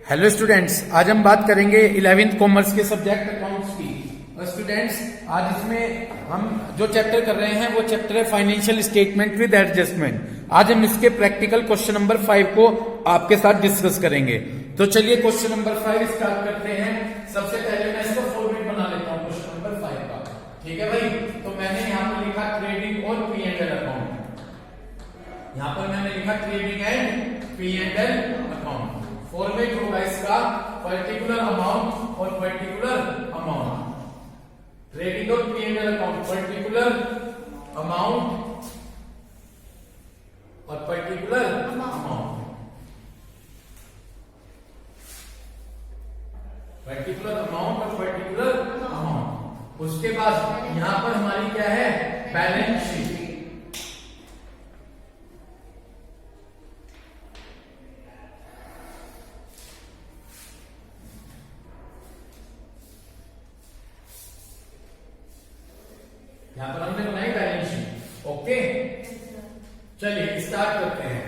Hello students, आज हम बात करेंगे 11th कॉमर्स के सब्जेक्ट अकाउंट्स की। और स्टूडेंट्स, आज इसमें हम जो चैप्टर कर रहे हैं वो चैप्टर है फाइनेंशियल स्टेटमेंट विद एडजस्टमेंट। आज हम इसके प्रैक्टिकल क्वेश्चन नंबर 5 को आपके साथ डिस्कस करेंगे। तो चलिए क्वेश्चन नंबर 5 स्टार्ट करते हैं। सबसे पहले मैं इसका फॉर्मेट बना लेता हूँ क्वेश्चन नंबर 5 का। ठीक है भाई, तो मैंने यहाँ पर लिखा ट्रेडिंग और पी एंड एल अकाउंट। यहाँ पर मैंने लिखा trading and P and L account. Format होगा इसका पर्टिकुलर अमाउंट और पर्टिकुलर अमाउंट। ट्रेडिंग और P and L account, particular amount और पर्टिकुलर अमाउंट। पर्टिकुलर अमाउंट और पर्टिकुलर अमाउंट। उसके बाद यहां पर हमारी क्या है, बैलेंस शीट। यहां पर हमने बनाई बैलेंस शीट। ओके, चलिए स्टार्ट करते हैं।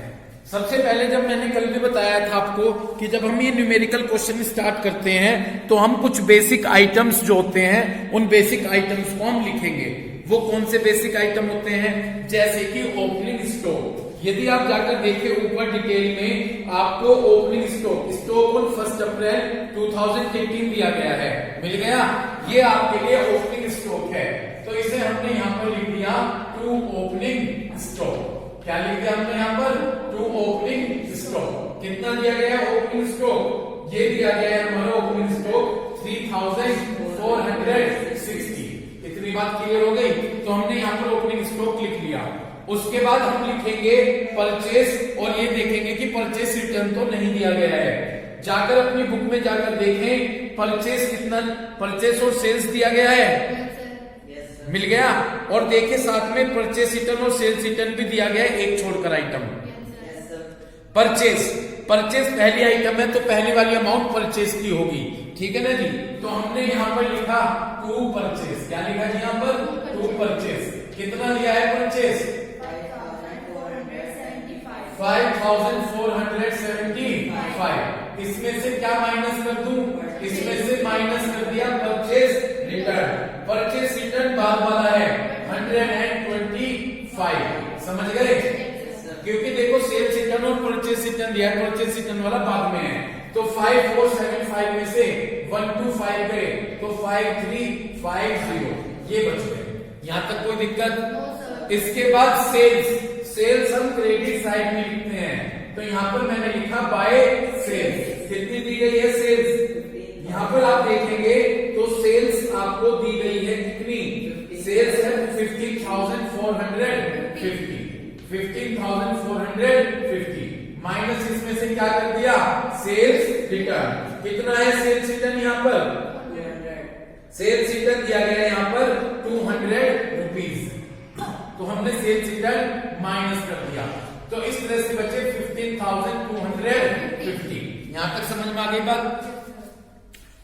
सबसे पहले जब मैंने कल भी बताया था आपको कि जब हम ये न्यूमेरिकल क्वेश्चन स्टार्ट करते हैं तो हम कुछ बेसिक आइटम्स जो होते हैं उन बेसिक आइटम्स को हम लिखेंगे। वो कौन से बेसिक आइटम होते हैं, जैसे कि ओपनिंग स्टॉक। यदि आप जाकर देखें ऊपर डिटेल में, आपको ओपनिंग स्टॉक ऑन 1 अप्रैल 2018 दिया गया है, मिल गया। ये आपके लिए ओपनिंग स्टॉक है, तो इसे हमने यहाँ पर लिख दिया टू ओपनिंग स्टॉक। क्या लिख दिया हमने यहाँ पर, टू ओपनिंग स्टॉक। कितना दिया गया है ओपनिंग स्टॉक, ये दिया गया है हमारा ओपनिंग स्टॉक 3460। इतनी बात क्लियर हो गई। तो हमने यहाँ पर ओपनिंग स्टॉक लिख लिया। उसके बाद हम लिखेंगे परचेस, और ये देखेंगे कि परचेस रिटर्न तो नहीं दिया गया है। जाकर अपनी बुक में जाकर देखें परचेस कितना, परचेस और सेल्स दिया गया है, मिल गया। और देखिए साथ में परचेस रिटर्न और सेल्स रिटर्न भी दिया गया है, एक छोड़कर आइटम। परचेस पहली आइटम है तो पहली वाली अमाउंट परचेस की होगी, ठीक है ना जी। तो हमने यहाँ पर लिखा टू परचेस। क्या लिखा जी यहाँ पर, टू परचेस। कितना दिया है परचेस, 5475। इसमें से क्या माइनस कर दूं, इसमें से माइनस कर दिया परचेस रिटर्न। परचेस रिटर्न बाद वाला है 125। समझ गए, क्योंकि देखो सेल्स रिटर्न और परचेस रिटर्न दिया है, परचेस रिटर्न वाला बाद में है। तो 5475 में से 125 गए तो 5350, ये बच गए। यहां तक कोई दिक्कत। इसके बाद सेल्स हम क्रेडिट साइड में लिखते हैं, तो यहां पर मैंने लिखा बाय सेल्स। कितनी दी गई है सेल्स, यहां पर आप देखेंगे तो सेल्स आपको दी गई है कितनी, सेल्स है 15,450 माइनस इसमें से क्या कर दिया, सेल्स रिटर्न। कितना है सेल्स रिटर्न, यहां पर सेल्स रिटर्न दिया गया है यहाँ पर 200 रुपीज। तो हमने सेल्स रिटर्न माइनस कर दिया, तो इस तरह से बचे 15,250। यहां तक समझ में आ गई बात।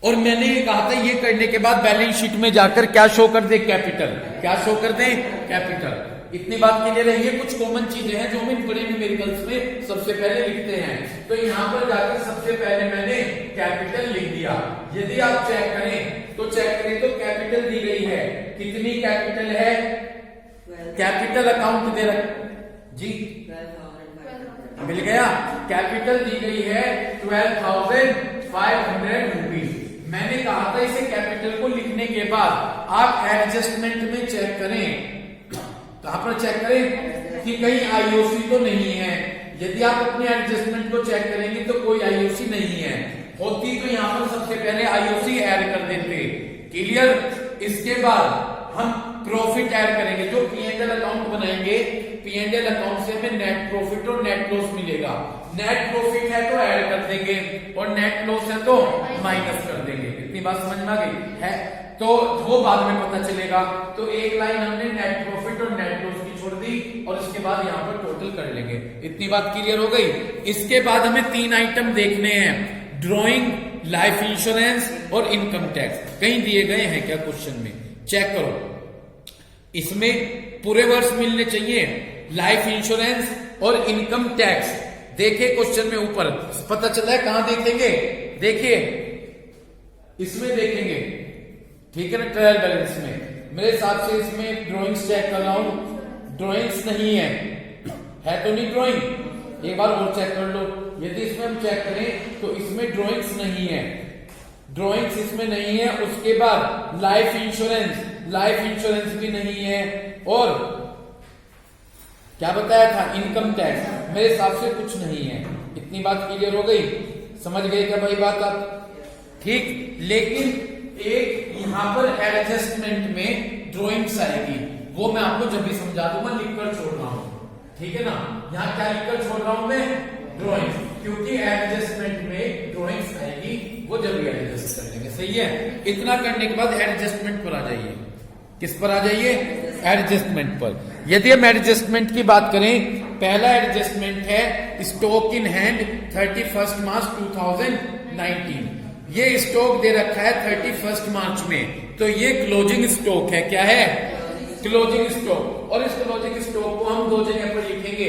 और मैंने ये कहा था ये करने के बाद बैलेंस शीट में जाकर क्या शो कर दे, कैपिटल। क्या शो कर दे, कैपिटल। इतनी बात क्लियर है। ये कुछ कॉमन चीजें हैं जो हम इन बड़े न्यूमेरिकल्स में सबसे पहले लिखते हैं। तो यहाँ पर जाकर सबसे पहले मैंने कैपिटल लिख दिया। यदि आप चेक करें तो कैपिटल दी गई है, कितनी कैपिटल है, कैपिटल अकाउंट दे रहा जी, मिल गया। कैपिटल दी गई है 12,500 रुपीज। मैंने कहा था इसे कैपिटल को लिखने के बाद आप एडजस्टमेंट में चेक करें, कहां पर चेक करें कि कहीं आईओसी तो नहीं है। यदि आप अपने एडजस्टमेंट को चेक करेंगे तो कोई आईओसी नहीं है, होती तो यहां पर सबसे पहले आईओसी ऐड कर देते। क्लियर। इसके बाद हम प्रॉफिट ऐड करेंगे। जो पी एंड एल अकाउंट बनाएंगे, पी एंड एल अकाउंट से हमें नेट प्रॉफिट और नेट लॉस मिलेगा। नेट प्रॉफिट है तो ऐड कर देंगे और नेट लॉस है तो माइनस कर देंगे। इतनी बात समझ में आ गई है, तो वो बाद में पता चलेगा। तो एक लाइन हमने नेट प्रॉफिट और नेट लॉस की छोड़ दी और इसके बाद यहाँ पर टोटल कर लेंगे। इतनी बात क्लियर हो गई। इसके बाद हमें 3 आइटम देखने हैं, ड्रॉइंग, लाइफ इंश्योरेंस और इनकम टैक्स। कहीं दिए गए हैं क्या क्वेश्चन में, चेक करो। इसमें पूरे वर्ष मिलने चाहिए, लाइफ इंश्योरेंस और इनकम टैक्स। देखिए क्वेश्चन में ऊपर पता चला है, कहां देखेंगे, देखिए इसमें देखेंगे, ठीक है ना, ट्रायल बैलेंस में। मेरे हिसाब से इसमें ड्राइंग्स चेक कर रहा हूं, ड्राइंग्स नहीं है तो नहीं ड्राइंग, एक बार और चेक कर लो। यदि इसमें हम चेक करें तो इसमें ड्राइंग्स नहीं है, ड्राइंग्स इसमें नहीं है। उसके बाद लाइफ इंश्योरेंस भी नहीं है, और क्या बताया था, इनकम टैक्स, मेरे हिसाब से कुछ नहीं है। इतनी बात क्लियर हो गई, समझ गए क्या भाई बात आप, ठीक। लेकिन एक यहां पर एडजस्टमेंट में ड्राइंग्स आएगी, वो मैं आपको जब भी समझा दूंगा, लिखकर छोड़ रहा हूं, ठीक है ना। यहां क्या लिखकर छोड़ रहा हूं मैं, ड्राइंग्स, क्योंकि एडजस्टमेंट में ड्राइंग्स आएगी, वो जब भी एडजस्ट कर लेंगे, सही है। इतना करने के बाद एडजस्टमेंट पर आ जाइए, किस पर आ जाइए, एडजस्टमेंट पर। यदि हम एडजस्टमेंट की बात करें, पहला एडजस्टमेंट है स्टॉक इन हैंड 31 मार्च 2019। ये स्टॉक दे रखा है 31 मार्च में, तो ये क्लोजिंग स्टॉक है, क्या है, क्लोजिंग स्टॉक। और इस क्लोजिंग स्टॉक को हम दो जगह पर लिखेंगे,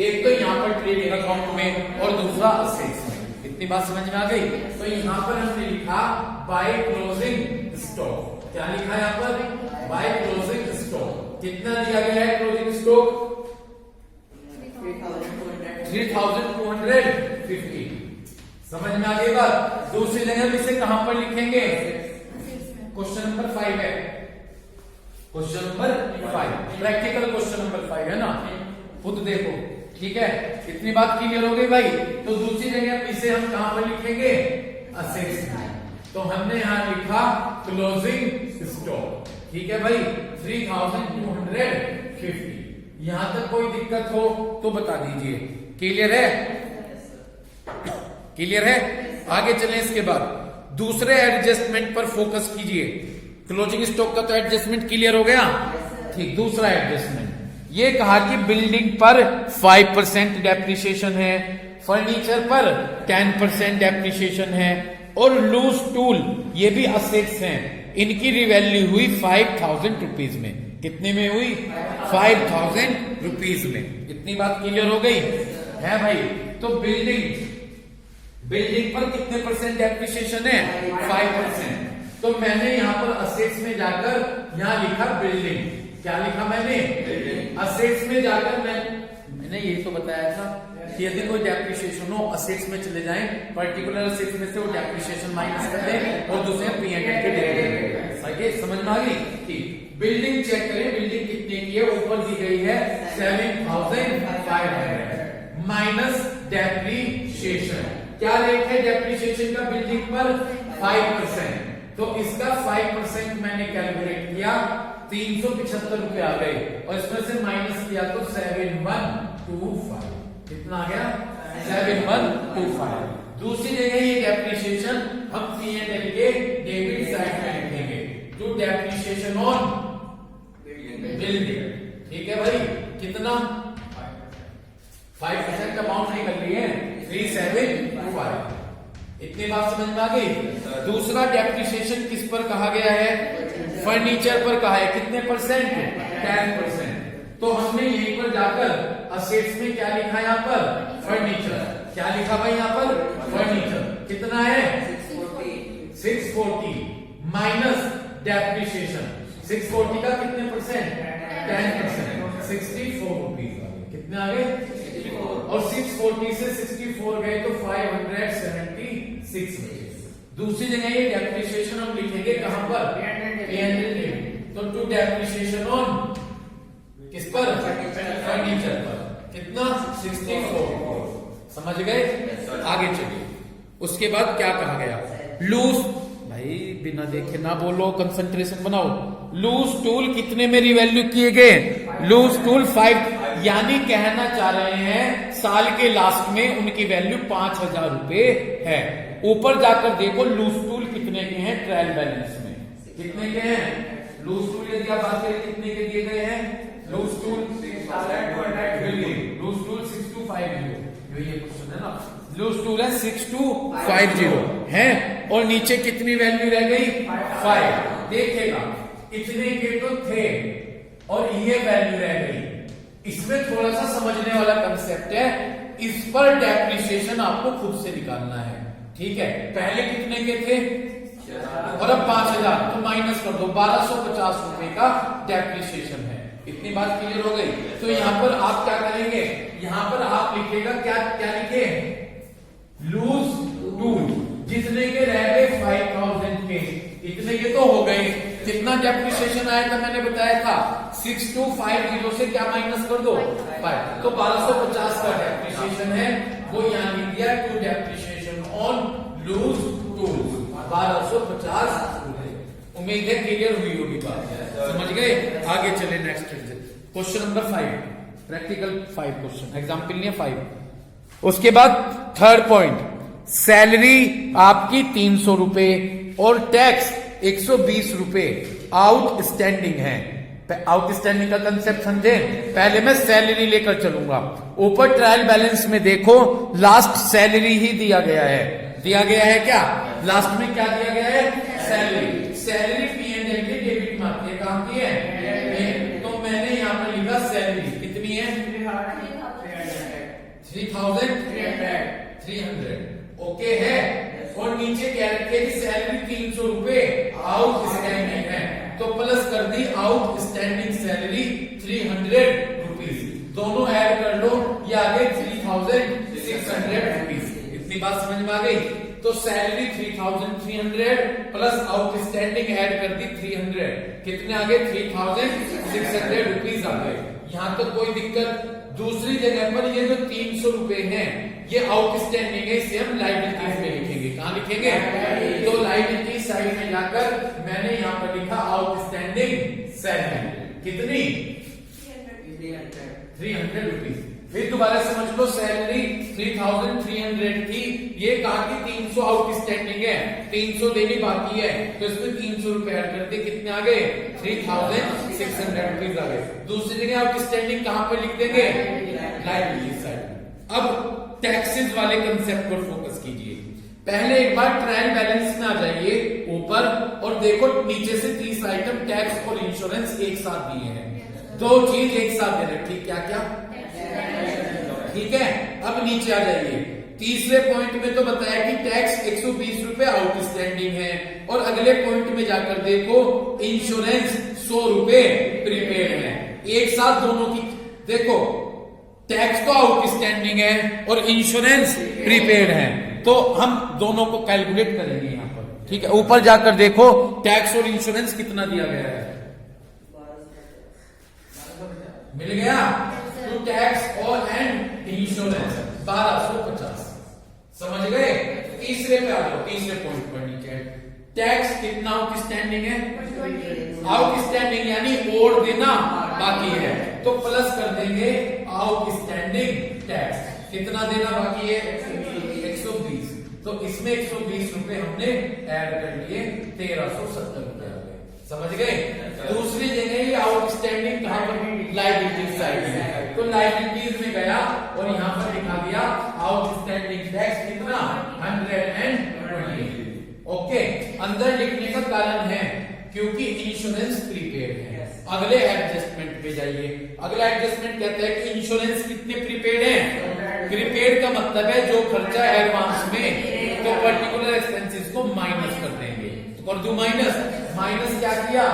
एक तो यहाँ पर ट्रेडिंग अकाउंट में और दूसरा असेट्स में। इतनी बात समझ में आ गई। तो यहाँ पर हमने लिखा बाय क्लोजिंग स्टॉक, क्या लिखा है यहाँ पर, बाय क्लोजिंग स्टॉक। कितना दिया गया है क्लोजिंग स्टॉक, 3250। समझ में आ गई बात। दूसरी जगह हम इसे कहां पर लिखेंगे, क्वेश्चन नंबर 5 है, question number 5 practical question number 5 है ना, खुद देखो, ठीक है। इतनी बात क्लियर हो गई भाई। तो दूसरी जगह इसे हम कहां पर लिखेंगे, असेट्स में। तो हमने यहां लिखा क्लोजिंग स्टॉक, ठीक है भाई, 3250। यहां तक कोई दिक्कत हो तो बता दीजिए, क्लियर है, क्लियर है। आगे चलें, इसके बाद दूसरे एडजस्टमेंट पर फोकस कीजिए। क्लोजिंग स्टॉक का तो एडजस्टमेंट क्लियर हो गया, ठीक। दूसरा एडजस्टमेंट ये कहा कि बिल्डिंग पर 5% डेप्रिसिएशन है, फर्नीचर पर 10% डेप्रिसिएशन है, और लूज टूल ये भी असेट्स हैं, इनकी रिवैल्यू हुई 5000 रुपीज में। कितने में हुई, 5000 रुपीज में। इतनी बात क्लियर हो गई है भाई। तो बिल्डिंग पर कितने परसेंट डेप्रिसिएशन है, 5%। तो मैंने यहां पर असेट्स में जाकर यहां लिखा बिल्डिंग, क्या लिखा मैंने, असेट्स में जाकर मैंने यही तो बताया था कि यदि कोई डेप्रिसिएशन हो, असेट्स में चले जाएं, पर्टिकुलर असेट्स में से वो डेप्रिसिएशन माइनस कर दें और दूसरे P&L के दे दें। समझ में आ गई, ठीक। बिल्डिंग चेक करें, बिल्डिंग कितने की है, ऊपर दी गई है 7500 माइनस डेप्रिसिएशन। क्या रेट है डेप्रिसिएशन का बिल्डिंग पर, 5%। तो इसका 5% मैंने कैलकुलेट किया, 375 रुपए आ गए, और इसमें से माइनस किया तो 7125। कितना आ गया, 7125। दूसरी जगह ये डेप्रिसिएशन हम P&L के डेबिट साइड में लिखेंगे, टू डेप्रिसिएशन ऑन बिल्डिंग, ठीक है भाई। कितना, 5% का अमाउंट नहीं कर रही है, 375। इतनी बात समझ में आ गई। दूसरा डेप्रिसिएशन किस पर कहा गया है, फर्नीचर पर कहा है, कितने परसेंट, 10%। तो हमने यहीं पर जाकर असेट्स में क्या लिखा है, यहाँ पर फर्नीचर, क्या लिखा भाई यहाँ पर, फर्नीचर। कितना है, 640 माइनस डेप्रिसिएशन। 640 का कितने परसेंट, 10%, 64 रुपीज। कितने आ गए, और 640 से 64 गए तो 576 बचे। दूसरी जगह ये डेप्रिसिएशन हम लिखेंगे कहां पर, P&L। तो टू डेप्रिसिएशन ऑन किस पर, फर्नीचर पर। कितना, 64। समझ गए। आगे चलिए, उसके बाद क्या कहा गया, लूज, भाई बिना देखे ना बोलो, कंसंट्रेशन बनाओ। लूज टूल कितने में रिवैल्यू किए गए, लूज टूल 5, यानी कहना चाह रहे हैं साल के लास्ट में उनकी वैल्यू 5000 रुपए है। ऊपर जाकर देखो लूज टूल कितने के हैं, ट्रायल बैलेंस में कितने के हैं लूज टूल। यदि आप बात करें कितने के दिए गए हैं लूज टूल, लूज टूल 6250, ये क्वेश्चन है ना। लूज टूल है 6250 है, और नीचे कितनी वैल्यू रह गई, 5। देखेगा इतने के तो थे और ये वैल्यू रह गई। इसमें थोड़ा सा समझने वाला कंसेप्ट है, इस पर डेप्रिसिएशन आपको खुद से निकालना है। ठीक है, पहले कितने के थे और अब 5000, तो माइनस कर दो, 1250 रुपए का डेप्रिसिएशन है। इतनी बात क्लियर हो गई। तो यहाँ पर आप क्या करेंगे, यहाँ पर आप लिखेगा क्या क्या लिखे, लूज टूल, जितने के रह गए 5000 के, इतने के तो हो गए। कितना डेप्रिसिएशन आया था मैंने बताया था, 6250 से क्या माइनस कर दो 5, तो 1250 का डेप्रिसिएशन है वो यहाँ लिख दिया to depreciation on loose tools 1250 रुपए। उम्मीद है क्लियर हुई होगी बात, समझ गए। आगे चले next question number 5, practical 5 question, example नहीं 5। उसके बाद थर्ड पॉइंट, सैलरी आपकी 300 रुपए और टैक्स 120 रुपए आउटस्टैंडिंग है। आउटस्टैंडिंग का कंसेप्ट समझे। पहले मैं सैलरी लेकर चलूंगा। ऊपर ट्रायल बैलेंस में देखो लास्ट सैलरी ही दिया गया है। दिया गया है क्या, लास्ट में क्या दिया गया है, सैलरी। सैलरी P&L के डेबिट में आती है, कहां की है, तो मैंने यहाँ पर लिखा सैलरी कितनी है 3300, ओके है। और नीचे कह रखे कि सैलरी 300 रुपए आउटस्टैंडिंग है, तो प्लस कर दी आउटस्टैंडिंग सैलरी 300 रुपीज, दोनों ऐड कर लो, ये आ गए 3600 रुपीज। इतनी बात समझ में आ गई। तो सैलरी 3300 प्लस आउटस्टैंडिंग ऐड कर दी 300, कितने आ गए 3600 रुपीज आ गए। यहां तो कोई दिक्कत। दूसरी जगह पर ये जो 300 रुपए हैं ये आउटस्टैंडिंग है, इसे हम लायबिलिटीज में लिखेंगे। कहां लिखेंगे, तो लायबिलिटी साइड में जाकर मैंने यहां पर लिखा आउटस्टैंडिंग सैलरी कितनी 300 रुपीज। फिर दोबारा समझ लो, सैलरी 3300 थी, ये कहा कि 300 आउटस्टैंडिंग है, 300 देनी बाकी है, तो इसमें 300 रुपए ऐड कर दिए, कितने आ गए 3600 रुपीज आ गए। दूसरी जगह आउटस्टैंडिंग कहां पर लिख देंगे, लायबिलिटी साइड। अब टैक्सेस वाले कंसेप्ट पर फोकस कीजिए। पहले एक बार ट्रायल बैलेंस में आ जाइए ऊपर और देखो नीचे से 30 आइटम टैक्स और इंश्योरेंस एक साथ दिए हैं, दो चीज एक साथ दे रखी, क्या क्या, ठीक है। अब नीचे आ जाइए, तीसरे पॉइंट में तो बताया कि टैक्स 120 रुपए आउटस्टैंडिंग है, और अगले पॉइंट में जाकर देखो इंश्योरेंस 100 रुपए प्रीपेड है। एक साथ दोनों की देखो, टैक्स तो आउटस्टैंडिंग है और इंश्योरेंस प्रीपेड है, तो हम दोनों को कैलकुलेट करेंगे यहां पर, ठीक है। ऊपर जाकर देखो टैक्स और इंश्योरेंस कितना दिया गया है, मिल गया। तो टैक्स और एंड इंश्योरेंस 1250, समझ गए। तीसरे पे आ जाओ, तीसरे पॉइंट पर नीचे टैक्स कितना आउटस्टैंडिंग है, आउटस्टैंडिंग यानी और देना बाकी है, तो प्लस कर देंगे आउटस्टैंडिंग टैक्स, कितना देना बाकी है 120, तो इसमें 120 रुपए हमने ऐड कर लिए, 1370 रुपए आ गए, समझ गए। दूसरी जगह ये आउटस्टैंडिंग कहां पर, लायबिलिटी साइड में, तो लायबिलिटीज में गया और यहां पर दिखा दिया आउटस्टैंडिंग टैक्स कितना 120। ओके, अंदर लिखने का कारण है क्योंकि इंश्योरेंस प्रीपेड है। अगले एडजस्टमेंट पे जाइए, अगला एडजस्टमेंट कहता है कि इंश्योरेंस कितने प्रीपेड है, प्रीपेड का मतलब है जो खर्चा है एडवांस में, तो पर्टिकुलर एक्सपेंसेस को माइनस कर देंगे, तो कर दो माइनस, माइनस क्या किया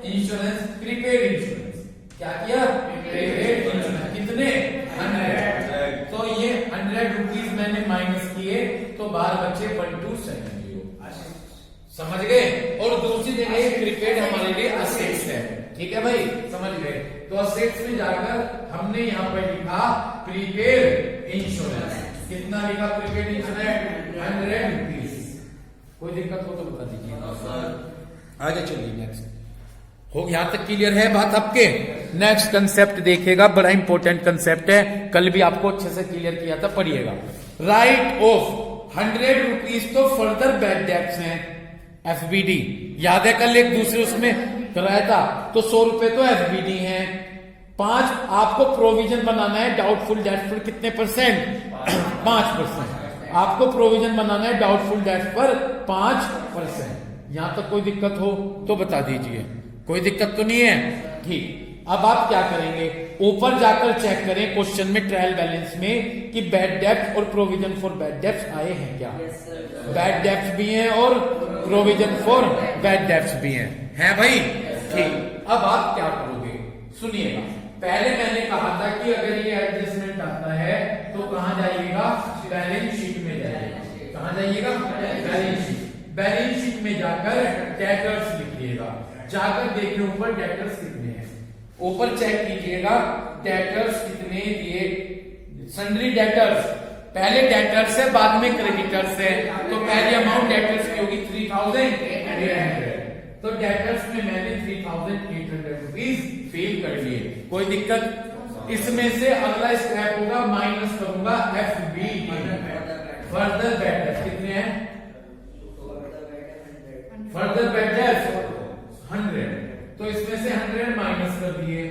इंश्योरेंस, प्रीपेड इंश्योरेंस, क्या किया प्रीपेड इंश्योरेंस, कितने 100, तो ये 100 रुपीज मैंने माइनस किए, तो बाहर बचे 1270, समझ गए। और दूसरी जगह प्रीपेड हमारे लिए असेट्स है, ठीक है भाई, समझ गए। तो असेट्स में जाकर हमने यहाँ पर लिखा प्रीपेड इंश्योरेंस, कितना लिखा प्रीपेड इंश्योरेंस 100 रुपीज। कोई दिक्कत हो तो बता दीजिए, आगे चलिए नेक्स्ट। हो यहां तक क्लियर है बात आपके। नेक्स्ट कंसेप्ट देखिएगा, बड़ा इंपॉर्टेंट कंसेप्ट है, कल भी आपको अच्छे से क्लियर किया था, पढ़िएगा। राइट ऑफ 100 रुपीज तो फर्दर बैड डेट्स हैं, FBD याद है, कल एक दूसरे उसमें कराया था, तो 100 रुपए तो FBD है। 5 आपको प्रोविजन बनाना है डाउटफुल डेट्स पर, कितने परसेंट 5%। आपको प्रोविजन बनाना है डाउटफुल डेट्स पर 5%। यहां तक कोई दिक्कत हो तो बता दीजिए, कोई दिक्कत तो नहीं है, ठीक। अब आप क्या करेंगे, ऊपर जाकर चेक करें क्वेश्चन में ट्रायल बैलेंस में कि बैड डेब्ट और प्रोविजन फॉर बैड डेब्ट्स आए हैं क्या। बैड डेब्ट्स भी हैं और प्रोविजन फॉर बैड डेब्ट्स भी हैं भाई। ठीक, अब आप क्या करोगे सुनिएगा। पहले मैंने कहा था कि अगर ये एडजस्टमेंट आता है तो कहां जाइएगा, बैलेंस शीट में जाइएगा। कहां जाइएगा, बैलेंस शीट। बैलेंस शीट में जाकर डेटर्स लिखिएगा, जाकर देखिए ऊपर डेटर्स कितने हैं, ऊपर चेक कीजिएगा डेटर्स कितने दिए। सन्ड्री डेटर्स, पहले डेटर्स है बाद में क्रेडिटर्स है, तो पहली अमाउंट डेटर्स की होगी 3800। तो डेटर्स में मैंने 3800 रुपीज फिल कर लिए, कोई दिक्कत। इसमें से अगला स्टेप होगा माइनस करूंगा FB फर्दर डेटर्स कितने हैं, फर्दर डेटर्स 100, तो इसमें से 100 माइनस कर दिए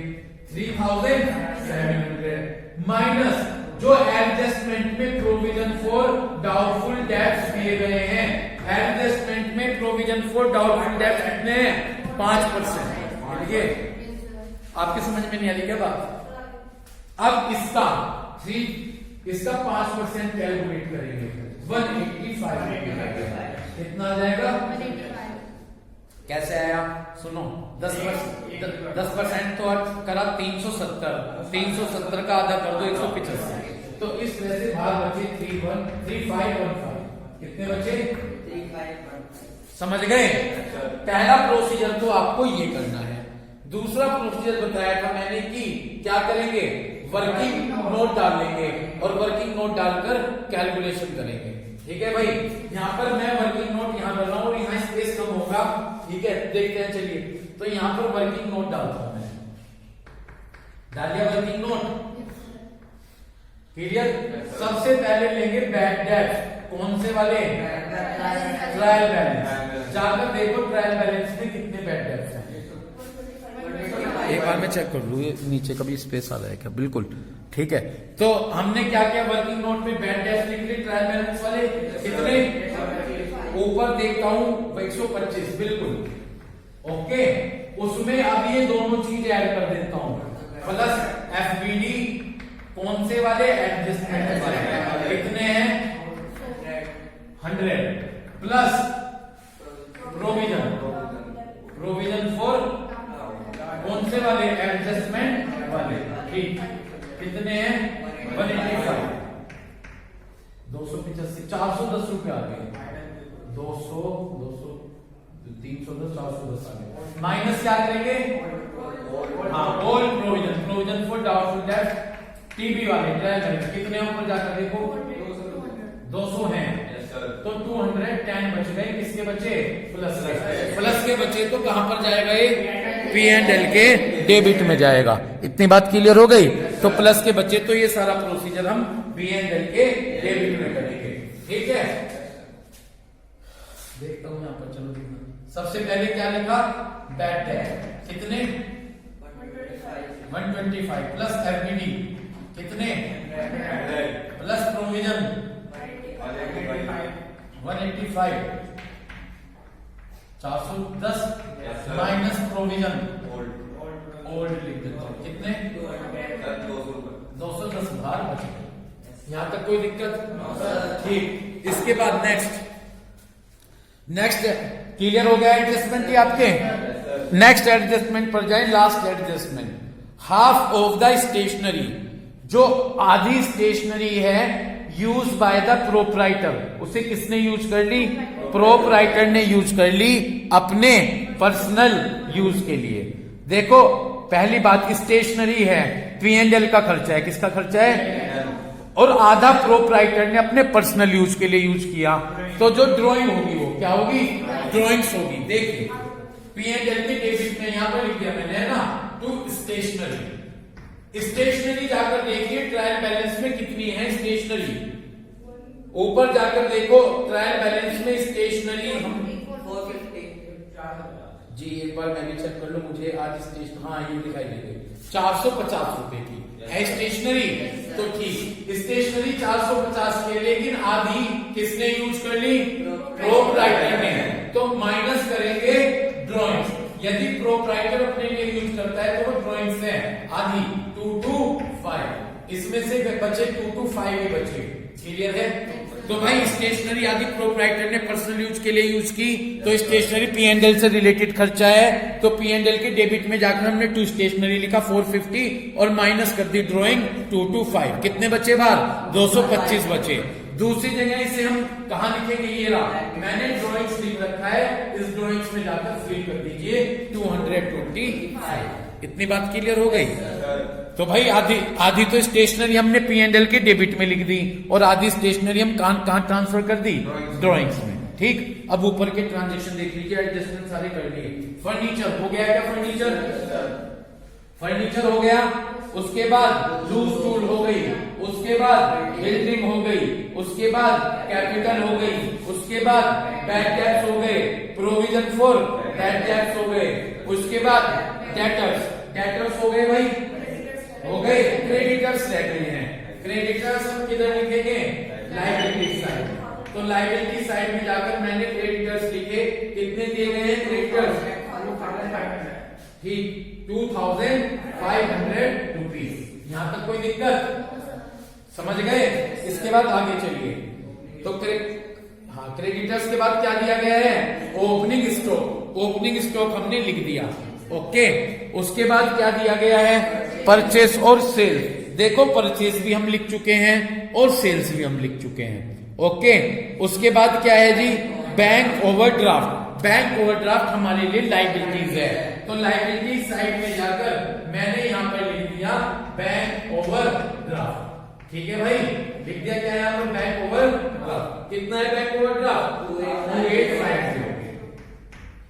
3700 माइनस जो एडजस्टमेंट में प्रोविजन फॉर डाउटफुल डेब्ट्स दिए गए हैं। एडजस्टमेंट में प्रोविजन फॉर डाउटफुल डेब्ट्स कितने हैं, 5%। ठीक है, आपके समझ में नहीं आ रही क्या बात। अब इसका 5% कैलकुलेट करेंगे, 185 कितना आ जाएगा, कैसे आया सुनो। 10% तो करा 370 का आधा कर दो 185, तो इस तरह से भाग बचे 3515। कितने बचे, 3515। समझ गए। पहला प्रोसीजर तो आपको ये करना है। दूसरा प्रोसीजर बताया था मैंने कि क्या करेंगे, वर्किंग नोट डालेंगे और वर्किंग नोट डालकर कैलकुलेशन करेंगे। ठीक है भाई, यहाँ पर मैं वर्किंग नोट यहाँ डाल रहा हूँ और यहाँ स्पेस कम होगा। ठीक है, देखते हैं चलिए। तो यहाँ पर वर्किंग नोट डालता हूं मैं, डालिए वर्किंग नोट। क्लियर। सबसे पहले लेंगे बैड डेब्ट, कौन से वाले, ट्रायल बैलेंस। जाकर देखो ट्रायल बैलेंस में कितने बैड डेब्ट्स हैं। एक बार मैं चेक कर लूँ नीचे कभी स्पेस आ रहा है क्या, बिल्कुल ठीक है। तो हमने क्या किया, वर्किंग नोट में बैड डेब्ट्स लिख लिए, ट्रायल बैलेंस वाले कितने, ऊपर देखता हूं 125, बिल्कुल ओके। उसमें अब ये दोनों चीज ऐड कर देता हूं, प्लस FBD कौन से वाले, एडजस्टमेंट वाले कितने हैं 100, प्लस प्रोविजन फॉर कौन से वाले, एडजस्टमेंट वाले। ठीक, कितने हैं 185, 285, 410 रुपए आ गए। 200 310 410 आ गए। माइनस क्या करेंगे, हाँ ऑल प्रोविजन फॉर डाउटफुल डेब्ट TB वाले कितने ऊपर जाकर देखो 200 हैं, तो 210 बच गए। किसके बचे, प्लस के बचे, तो कहां पर जाएगा ये, P&L के डेबिट में जाएगा। इतनी बात क्लियर हो गई। तो प्लस के बचे, तो ये सारा प्रोसीजर हम P&L के डेबिट में करेंगे। ठीक है, देखता हूं यहां पर, चलो देखना। सबसे पहले क्या लिखा, बैड डेब्ट कितने 125, प्लस FBD कितने, plus provision 185, 410 minus provision old लिख देता हूं, कितने 210 बाहर बच गए। यहां तक कोई दिक्कत, ठीक। इसके बाद नेक्स्ट क्लियर हो गया एडजस्टमेंट ही आपके। नेक्स्ट एडजस्टमेंट पर जाए, last adjustment, half of the stationery, जो आधी स्टेशनरी है यूज बाय द प्रोपराइटर, उसे किसने यूज कर ली, प्रोपराइटर ने यूज कर ली अपने पर्सनल यूज के लिए। देखो पहली बात, स्टेशनरी है, P&L का खर्चा है, किसका खर्चा है, और आधा प्रोपराइटर ने अपने पर्सनल यूज के लिए यूज किया। तो जो ड्राइंग होगी वो क्या होगी, ड्राइंग्स होगी। देखिए P&L के डेबिट में यहां पर लिख दिया मैंने, है ना, टू स्टेशनरी। स्टेशनरी जाकर देखिए ट्रायल बैलेंस में कितनी है स्टेशनरी, ऊपर जाकर देखो ट्रायल बैलेंस में स्टेशनरी हम 450 जी, एक बार मैंने चेक कर लो, मुझे आज स्टेशन, हाँ ये दिखाई दे गई 450 रुपए की है स्टेशनरी। तो ठीक, स्टेशनरी 450 की, लेकिन आधी किसने यूज कर ली, प्रोपराइटर ने। तो माइनस करेंगे ड्राइंग्स, यदि प्रोपराइटर अपने लिए यूज करता है तो वो ड्राइंग्स है, से बचे 2 to 5 ही बचे। क्लियर है? तो भाई स्टेशनरी आदि प्रोप्राइटर ने पर्सनल यूज के लिए यूज की, तो स्टेशनरी P&L से रिलेटेड खर्चा है, तो P&L के डेबिट में जाकर हमने टू स्टेशनरी लिखा 450 और माइनस कर दी ड्राइंग 2 to 5। कितने बचे बाहर? 225 बचे। दूसरी जगह इसे हम कहा लिखेंगे? ये रहा, मैंने ड्राइंग्स लिख रखा है, इस ड्राइंग्स में जाकर फिल कर दीजिए 225। इतनी बात क्लियर हो गई? तो भाई आधी तो स्टेशनरी हमने P&L के डेबिट में लिख दी और आधी स्टेशनरी हम कहां ट्रांसफर कर दी? ड्राइंग्स में। ठीक, अब ऊपर के ट्रांजेक्शन देख लीजिए, एडजस्टमेंट सारे कर लिए। फर्नीचर हो गया क्या? फर्नीचर हो गया। उसके बाद लूज टूल हो गई, उसके बाद बिल्डिंग हो गई, उसके बाद कैपिटल हो गई, उसके बाद बैड डेट्स हो गए, प्रोविजन फॉर बैड डेट्स हो गए, उसके बाद डेटर्स हो गए भाई, हो गए। क्रेडिटर्स रह गए हैं। क्रेडिटर्स हम किधर लिखेंगे? Liability side. तो लायबिलिटी साइड में जाकर मैंने क्रेडिटर्स लिखे। कितने दिए गए हैं क्रेडिटर्स? ठीक, 2500 रुपीज। यहां तक कोई दिक्कत? समझ गए? इसके बाद आगे चलिए। तो क्रेडिटर्स के बाद क्या दिया गया है? Opening stock. ओपनिंग स्टॉक हमने लिख दिया। ओके, उसके बाद क्या दिया गया है? परचेस और सेल। देखो परचेस भी हम लिख चुके हैं और सेल्स भी हम लिख चुके हैं। ओके, उसके बाद क्या है जी? Bank overdraft. बैंक ओवरड्राफ्ट हमारे लिए लायबिलिटीज है, तो लायबिलिटी साइड में जाकर मैंने यहां पर लिख दिया बैंक ओवरड्राफ्ट। ठीक है भाई, लिख दिया क्या है यहाँ पर? Bank overdraft. कितना है बैंक ओवरड्राफ्ट? 2850।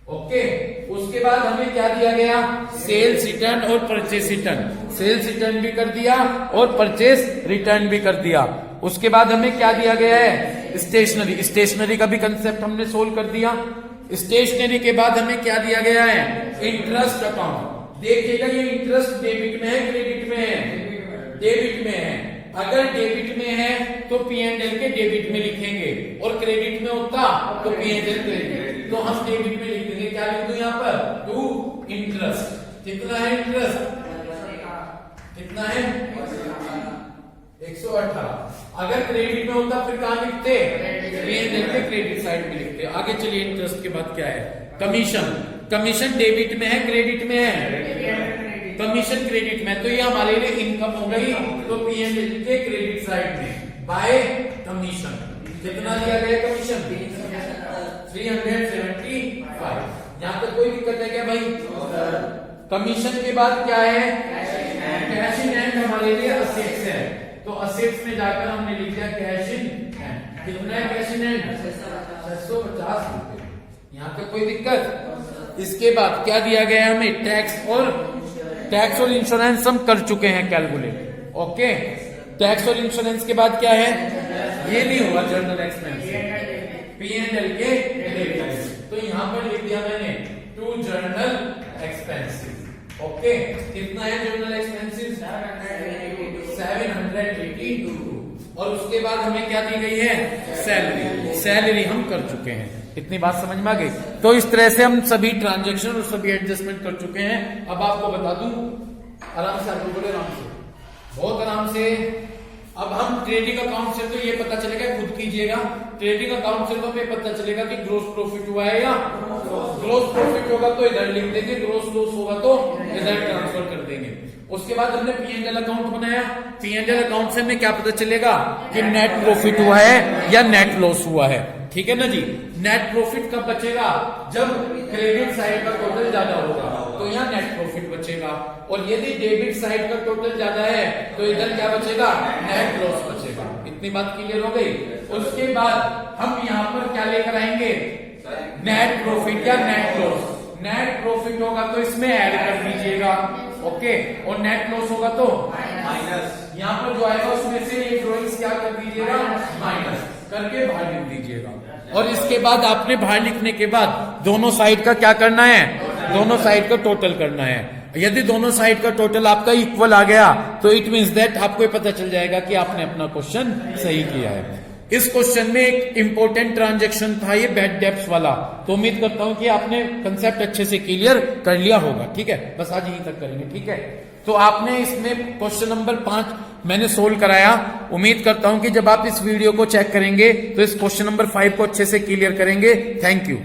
ओके, उसके बाद हमें क्या दिया गया? सेल्स रिटर्न और परचेस रिटर्न। सेल्स रिटर्न भी कर दिया और परचेस रिटर्न भी कर दिया। उसके बाद हमें क्या दिया गया है? स्टेशनरी। स्टेशनरी का भी कंसेप्ट हमने सोल्व कर दिया। स्टेशनरी के बाद हमें क्या दिया गया है? Interest account. देखिएगा ये इंटरेस्ट डेबिट में है क्रेडिट में है? डेबिट में है। अगर डेबिट में है तो P&L के डेबिट में लिखेंगे और क्रेडिट में होता तो P&L क्रेडिट। तो हम डेबिट में लिख देंगे। क्या लिख दूं यहाँ पर? To interest. कितना है इंटरेस्ट? कितना है? 118। अगर क्रेडिट में होता फिर कहां लिखते? P&L के क्रेडिट साइड में लिखते। आगे चलिए, इंटरेस्ट के बाद क्या है? कमीशन। कमीशन डेबिट में है क्रेडिट में है? कमीशन क्रेडिट में, तो ये हमारे लिए इनकम हो गई, तो P&L के क्रेडिट साइड में बाय कमीशन। कितना दिया गया कमीशन? 375। यहां तक कोई दिक्कत है क्या भाई? कमीशन के बाद क्या है? कैश इन हैंड हमारे लिए असेट्स है, तो असेट्स में जाकर हमने लिख दिया कैश इन हैंड। कितना है कैश इन हैंड? 650 रुपए। यहां तक कोई दिक्कत? इसके बाद क्या दिया गया है हमें? टैक्स और इंश्योरेंस हम कर चुके हैं कैलकुलेट। ओके, टैक्स और इंश्योरेंस के बाद क्या है? ये नहीं हुआ जर्नल एक्सपेंस, P&L के डेबिट। तो यहां पर लिख दिया मैंने टू जर्नल एक्सपेंसेस। ओके, कितना है जर्नल एक्सपेंसेस? 782। और उसके बाद हमें क्या दी गई है? सैलरी। सैलरी हम कर चुके हैं। इतनी बात समझ में आ गई? तो इस तरह से हम सभी ट्रांजैक्शन और सभी एडजस्टमेंट कर चुके हैं। अब आपको बता दूं, आराम से आपको बोले, आराम से, बहुत आराम से। अब हम ट्रेडिंग अकाउंट से तो ये पता चलेगा, खुद कीजिएगा। ट्रेडिंग अकाउंट से तो हमें पता चलेगा कि ग्रोस प्रॉफिट हुआ है या ग्रोस प्रॉफिट होगा तो इधर लिख देंगे, ग्रोस लॉस होगा तो इधर ट्रांसफर कर देंगे। उसके बाद हमने P&L अकाउंट बनाया। P&L अकाउंट से हमें क्या पता चलेगा कि नेट प्रॉफिट हुआ है या नेट लॉस हुआ है। ठीक है ना जी? नेट प्रॉफिट कब बचेगा? जब क्रेडिट साइड का टोटल ज्यादा होगा, तो यहाँ नेट प्रॉफिट बचेगा। और यदि डेबिट साइड का टोटल ज्यादा है तो इधर क्या बचेगा? नेट लॉस बचेगा। इतनी बात क्लियर हो गई? उसके बाद हम यहाँ पर क्या लेकर आएंगे? नेट प्रॉफिट या नेट लॉस। नेट प्रॉफिट होगा तो इसमें ऐड कर दीजिएगा। ओके, और नेट लॉस होगा तो माइनस। यहाँ पर जो आएगा उसमें से ये ड्रॉइंग्स क्या कर दीजिएगा? माइनस करके बाहर लिख दीजिएगा। और इसके बाद आपने बाहर लिखने के बाद दोनों साइड का क्या करना है? दोनों साइड का टोटल करना है। यदि दोनों साइड का टोटल आपका इक्वल आ गया तो इट मींस दैट आपको पता चल जाएगा कि आपने अपना क्वेश्चन सही किया है। इस क्वेश्चन में एक इंपॉर्टेंट ट्रांजैक्शन था ये बैड डेब्ट्स वाला, तो उम्मीद करता हूं कि आपने कंसेप्ट अच्छे से क्लियर कर लिया होगा। ठीक है, बस आज यहीं तक करेंगे। ठीक है, तो आपने इसमें क्वेश्चन नंबर 5 मैंने सोल्व कराया। उम्मीद करता हूं कि जब आप इस वीडियो को चेक करेंगे तो इस क्वेश्चन नंबर 5 को अच्छे से क्लियर करेंगे। Thank you.